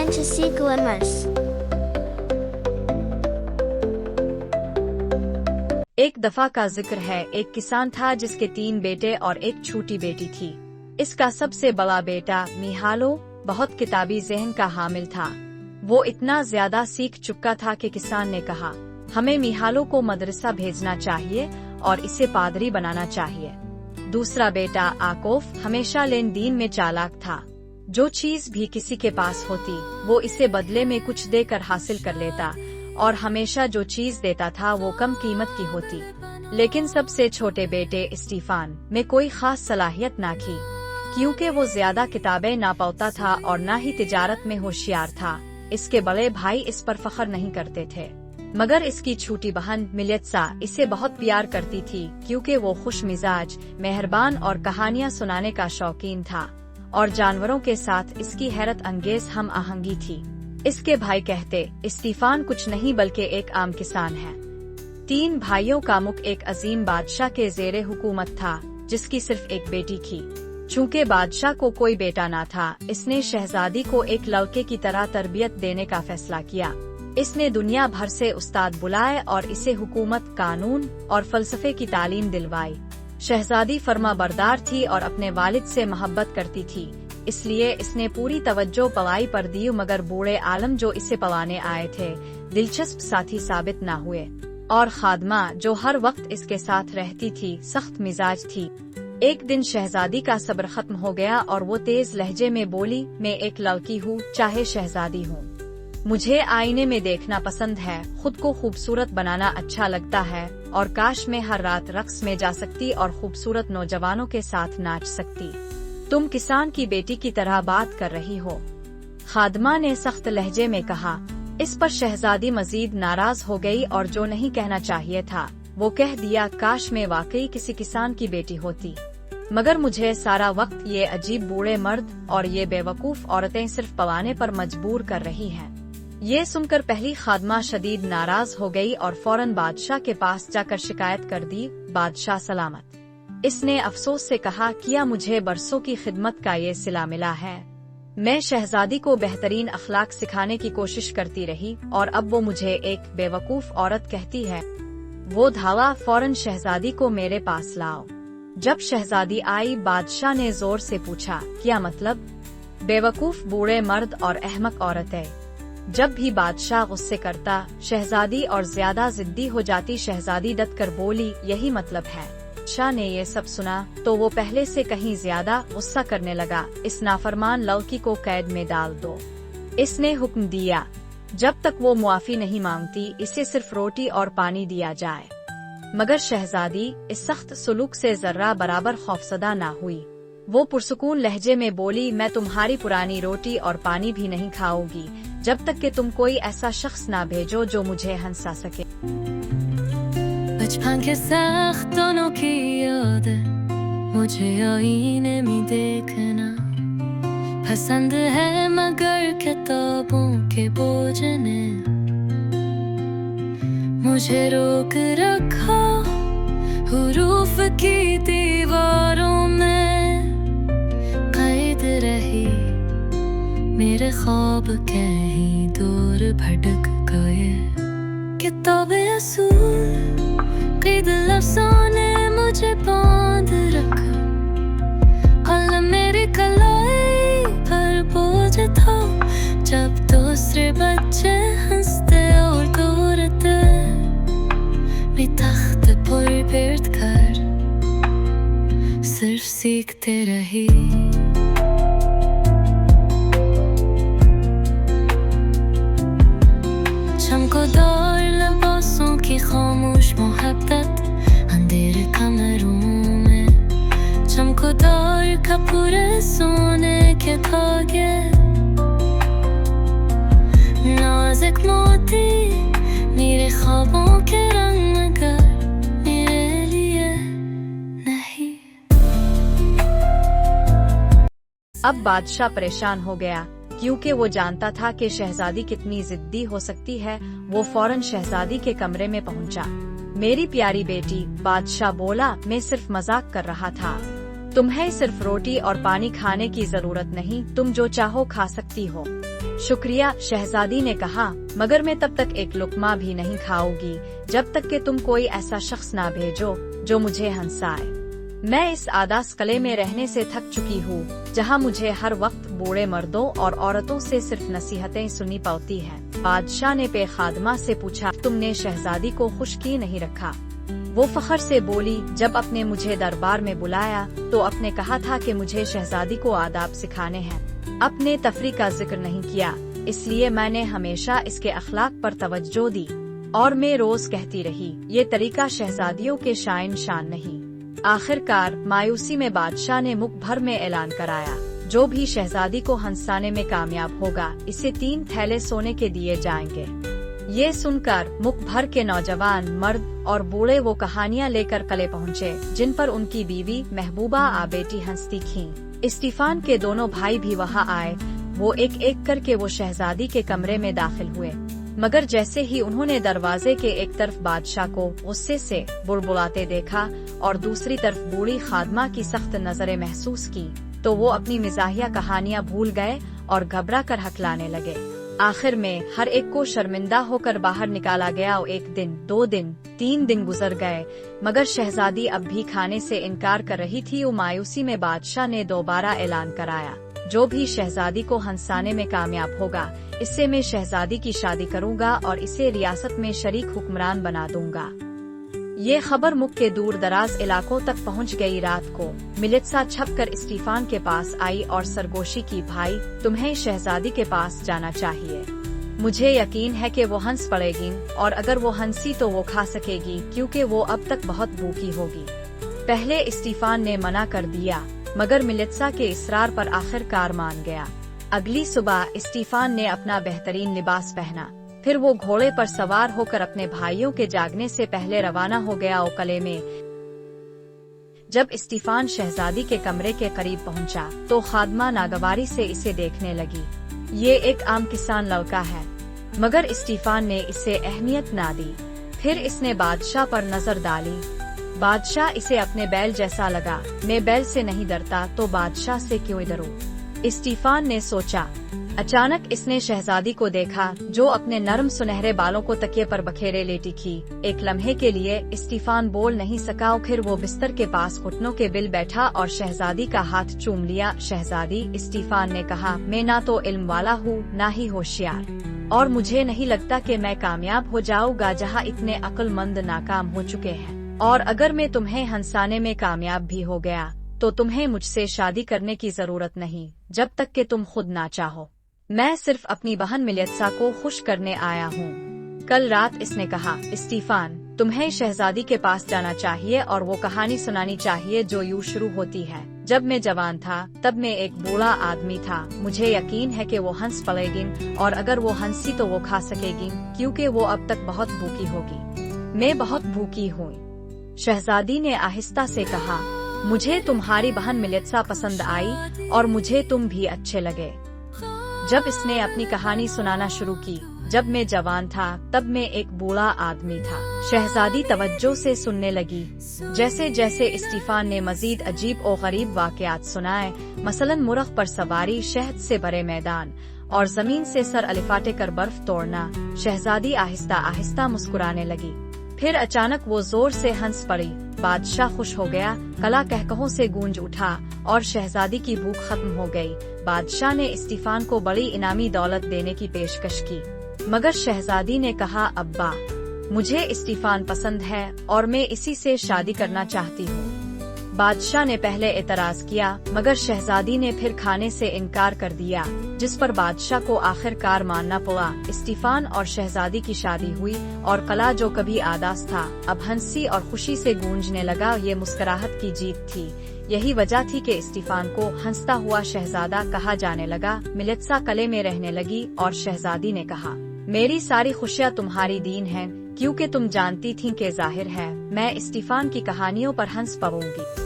Fantasy Glimmers. एक दफा का जिक्र है, एक किसान था जिसके 3 बेटे और एक छोटी बेटी थी। इसका सबसे बड़ा बेटा मिहालो बहुत किताबी ज़हन का हामिल था। वो इतना ज्यादा सीख चुका था कि किसान ने कहा, हमें मिहालो को मदरसा भेजना चाहिए और इसे पादरी बनाना चाहिए। दूसरा बेटा आकोफ हमेशा लेन देन में चालाक था। जो चीज भी किसी के पास होती वो इसे बदले में कुछ देकर हासिल कर लेता और हमेशा जो चीज देता था वो कम कीमत की होती। लेकिन सबसे छोटे बेटे स्टीफान में कोई खास सलाहियत ना थी, क्योंकि वो ज्यादा किताबें ना पढ़ता था और ना ही तिजारत में होशियार था। इसके बड़े भाई इस पर फख्र नहीं करते थे, मगर इसकी छोटी बहन मिलेत्सा इसे बहुत प्यार करती थी, क्योंकि वो खुश मिजाज, मेहरबान और कहानियाँ सुनाने का शौकीन था और जानवरों के साथ इसकी हैरत अंगेज हम आहंगी थी। इसके भाई कहते, स्टीफान कुछ नहीं बल्कि एक आम किसान है। 3 भाइयों का मुख एक अजीम बादशाह के ज़ेरे हुकूमत था, जिसकी सिर्फ एक बेटी थी। चूँकि बादशाह को कोई बेटा ना था, इसने शहजादी को एक लड़के की तरह तरबियत देने का फैसला किया। इसने दुनिया भर से उस्ताद बुलाए और इसे हुकूमत, कानून और फलसफे की तालीम दिलवाई। शहजादी फर्माबरदार थी और अपने वालिद से मोहब्बत करती थी, इसलिए इसने पूरी तवज्जो पढ़ाई पर दी, मगर बूढ़े आलम जो इसे पढ़ाने आए थे दिलचस्प साथी साबित न हुए और खादमा जो हर वक्त इसके साथ रहती थी सख्त मिजाज थी। एक दिन शहजादी का सब्र खत्म हो गया और वो तेज लहजे में बोली, मैं एक लड़की हूँ, चाहे शहजादी हूँ। मुझे आईने में देखना पसंद है, खुद को खूबसूरत बनाना अच्छा लगता है और काश मैं हर रात रक्स में जा सकती और खूबसूरत नौजवानों के साथ नाच सकती। तुम किसान की बेटी की तरह बात कर रही हो, खादमा ने सख्त लहजे में कहा। इस पर शहजादी मजीद नाराज हो गई और जो नहीं कहना चाहिए था वो कह दिया, काश मैं वाकई किसी किसान की बेटी होती, मगर मुझे सारा वक्त ये अजीब बूढ़े मर्द और ये बेवकूफ औरतें सिर्फ पवाने पर मजबूर कर रही हैं। ये सुनकर पहली खादमा शदीद नाराज हो गई और फौरन बादशाह के पास जाकर शिकायत कर दी। बादशाह सलामत। इसने अफसोस से कहा, किया मुझे बरसों की खिदमत का ये सिला मिला है। मैं शहजादी को बेहतरीन अखलाक सिखाने की कोशिश करती रही और अब वो मुझे एक बेवकूफ औरत कहती है। वो धावा, फौरन शहजादी को मेरे पास लाओ। जब शहजादी आई, बादशाह ने जोर से पूछा, क्या मतलब? बेवकूफ बूढ़े मर्द और अहमक औरतें। जब भी बादशाह गुस्से करता, शहजादी और ज्यादा जिद्दी हो जाती। शहजादी डट कर बोली, यही मतलब है। शाह ने ये सब सुना तो वो पहले से कहीं ज्यादा गुस्सा करने लगा। इस नाफरमान लड़की को कैद में डाल दो। इसने हुक्म दिया, जब तक वो मुआफी नहीं मांगती इसे सिर्फ रोटी और पानी दिया जाए। मगर शहजादी इस सख्त सुलूक से जर्रा बराबर खौफसदा ना हुई। वो पुरसुकून लहजे में बोली, मैं तुम्हारी पुरानी रोटी और पानी भी नहीं खाऊंगी जब तक कि तुम कोई ऐसा शख्स ना भेजो जो मुझे हंसा सके। बचपन के सख्तों की याद मुझे आईने में देखना पसंद है, मगर किताबों के बोझ ने मुझे रोक रखा। हुरूफ की दीवारों में कैद रही, मेरे ख्वाब कहीं दूर भटक गए। किताबें असूल क़ैद लफ्ज़ों ने मुझे बांध रखा। कलम मेरी कलाई पर बोझ था, जब दूसरे बच्चे हंसते और दौड़ते, मैं तख्त पर बैठ कर सिर्फ सीखते रही। चमकदार लिबासों की खामोश मोहब्बत अंधेरे कमरों में, चमकदार कपूरे सोने के धागे, नाजुक मोती मेरे ख्वाबों के रंग मगर मेरे लिए नहीं। अब बादशाह परेशान हो गया, क्योंकि वो जानता था कि शहजादी कितनी जिद्दी हो सकती है। वो फौरन शहजादी के कमरे में पहुंचा। मेरी प्यारी बेटी, बादशाह बोला, मैं सिर्फ मजाक कर रहा था। तुम्हें सिर्फ रोटी और पानी खाने की जरूरत नहीं, तुम जो चाहो खा सकती हो। शुक्रिया, शहजादी ने कहा, मगर मैं तब तक एक लुकमा भी नहीं खाऊंगी जब तक कि तुम कोई ऐसा शख्स ना भेजो जो मुझे हंसाए। मैं इस आदास कले में रहने से थक चुकी हूँ जहाँ मुझे हर वक्त बूढ़े मर्दों और औरतों से सिर्फ नसीहतें सुननी पड़ती हैं। बादशाह ने पे खादमा से पूछा, तुमने शहजादी को खुश क्यों नहीं रखा? वो फखर से बोली, जब आपने मुझे दरबार में बुलाया तो आपने कहा था कि मुझे शहजादी को आदाब सिखाने हैं। आपने तफरी का जिक्र नहीं किया, इसलिए मैंने हमेशा इसके अखलाक पर तवज्जो दी और मैं रोज कहती रही, ये तरीका शहजादियों के शान नहीं। आखिरकार मायूसी में बादशाह ने मुख भर में ऐलान कराया, जो भी शहजादी को हंसाने में कामयाब होगा इसे 3 थैले सोने के दिए जाएंगे। ये सुनकर मुख भर के नौजवान, मर्द और बूढ़े वो कहानियाँ लेकर कले पहुँचे जिन पर उनकी बीवी महबूबा आ बेटी हंसती थीं। स्टीफान के दोनों भाई भी वहाँ आए। वो एक एक करके वो शहजादी के कमरे में दाखिल हुए, मगर जैसे ही उन्होंने दरवाजे के एक तरफ बादशाह को गुस्से से बुड़बुड़ाते देखा और दूसरी तरफ बूढ़ी खादमा की सख्त नजरें महसूस की तो वो अपनी मिजाहिया कहानियां भूल गए और घबरा कर हकलाने लगे। आखिर में हर एक को शर्मिंदा होकर बाहर निकाला गया। 1 दिन, 2 दिन, 3 दिन गुजर गए, मगर शहजादी अब भी खाने से इनकार कर रही थी। मायूसी में बादशाह ने दोबारा ऐलान कराया, जो भी शहजादी को हंसाने में कामयाब होगा इससे मैं शहजादी की शादी करूंगा और इसे रियासत में शरीक हुक्मरान बना दूंगा। ये खबर मुल्क के दूर दराज इलाकों तक पहुंच गई। रात को मिलित्सा छपकर स्टीफान के पास आई और सरगोशी की, भाई तुम्हें शहजादी के पास जाना चाहिए। मुझे यकीन है कि वो हंस पड़ेगी और अगर वो हंसी तो वो खा सकेगी क्योंकि वो अब तक बहुत भूखी होगी। पहले स्टीफान ने मना कर दिया, मगर मिलित्सा के इसरार पर आखिरकार मान गया। अगली सुबह स्टीफान ने अपना बेहतरीन लिबास पहना, फिर वो घोड़े पर सवार होकर अपने भाइयों के जागने से पहले रवाना हो गया। किले में जब स्टीफान शहजादी के कमरे के करीब पहुंचा, तो खादमा नागवारी से इसे देखने लगी। ये एक आम किसान लड़का है, मगर स्टीफान ने इसे अहमियत ना दी। फिर इसने बादशाह पर नजर डाली। बादशाह इसे अपने बैल जैसा लगा। मैं बैल से नहीं डरता तो बादशाह से क्यों डरूं? स्टीफान ने सोचा। अचानक इसने शहजादी को देखा जो अपने नरम सुनहरे बालों को तकिए पर बखेरे लेटी थी। एक लम्हे के लिए स्टीफान बोल नहीं सका। फिर वो बिस्तर के पास घुटनों के बिल बैठा और शहजादी का हाथ चूम लिया। शहजादी, स्टीफान ने कहा, मैं ना तो इल्म वाला हूँ ना ही होशियार, और मुझे नहीं लगता कि मैं कामयाब हो जाऊंगा जहाँ इतने अक्लमंद नाकाम हो चुके हैं। और अगर मैं तुम्हें हंसाने में कामयाब भी हो गया तो तुम्हें मुझसे शादी करने की जरूरत नहीं जब तक कि तुम खुद ना चाहो। मैं सिर्फ अपनी बहन मिलित्सा को खुश करने आया हूँ। कल रात इसने कहा, स्टीफान तुम्हें शहजादी के पास जाना चाहिए और वो कहानी सुनानी चाहिए जो यूं शुरू होती है, जब मैं जवान था तब मैं एक बूढ़ा आदमी था। मुझे यकीन है कि वो हंस पड़ेगी और अगर वो हंसी तो वो खा सकेगी क्योंकि वो अब तक बहुत भूखी होगी। मैं बहुत भूखी हूँ। शहजादी ने आहिस्ता से कहा, मुझे तुम्हारी बहन मिलित्सा पसंद आई और मुझे तुम भी अच्छे लगे। जब इसने अपनी कहानी सुनाना शुरू की, जब मैं जवान था तब मैं एक बूढ़ा आदमी था। शहजादी तवज्जो से सुनने लगी। जैसे जैसे स्टीफान ने मजीद अजीब और गरीब वाकयात सुनाए, मसलन मुरख पर सवारी, शहद से भरे मैदान और जमीन से सर अलिफाटे कर बर्फ तोड़ना, शहजादी आहिस्ता आहिस्ता मुस्कुराने लगी। फिर अचानक वो जोर से हंस पड़ी। बादशाह खुश हो गया। कला कहकहों से गूंज उठा और शहजादी की भूख खत्म हो गई। बादशाह ने स्टीफान को बड़ी इनामी दौलत देने की पेशकश की, मगर शहजादी ने कहा, अब्बा मुझे स्टीफान पसंद है और मैं इसी से शादी करना चाहती हूँ। बादशाह ने पहले एतराज किया, मगर शहजादी ने फिर खाने से इनकार कर दिया, जिस पर बादशाह को आखिरकार मानना पड़ा। स्टीफान और शहजादी की शादी हुई और कला जो कभी आदास था अब हंसी और खुशी से गूंजने लगा। ये मुस्कुराहट की जीत थी। यही वजह थी कि स्टीफान को हंसता हुआ शहजादा कहा जाने लगा। मिलित्सा कले में रहने लगी और शहजादी ने कहा, मेरी सारी खुशियाँ तुम्हारी दीन है, क्योंकि तुम जानती थी कि जाहिर है मैं स्टीफान की कहानियों पर हंस पड़ूंगी।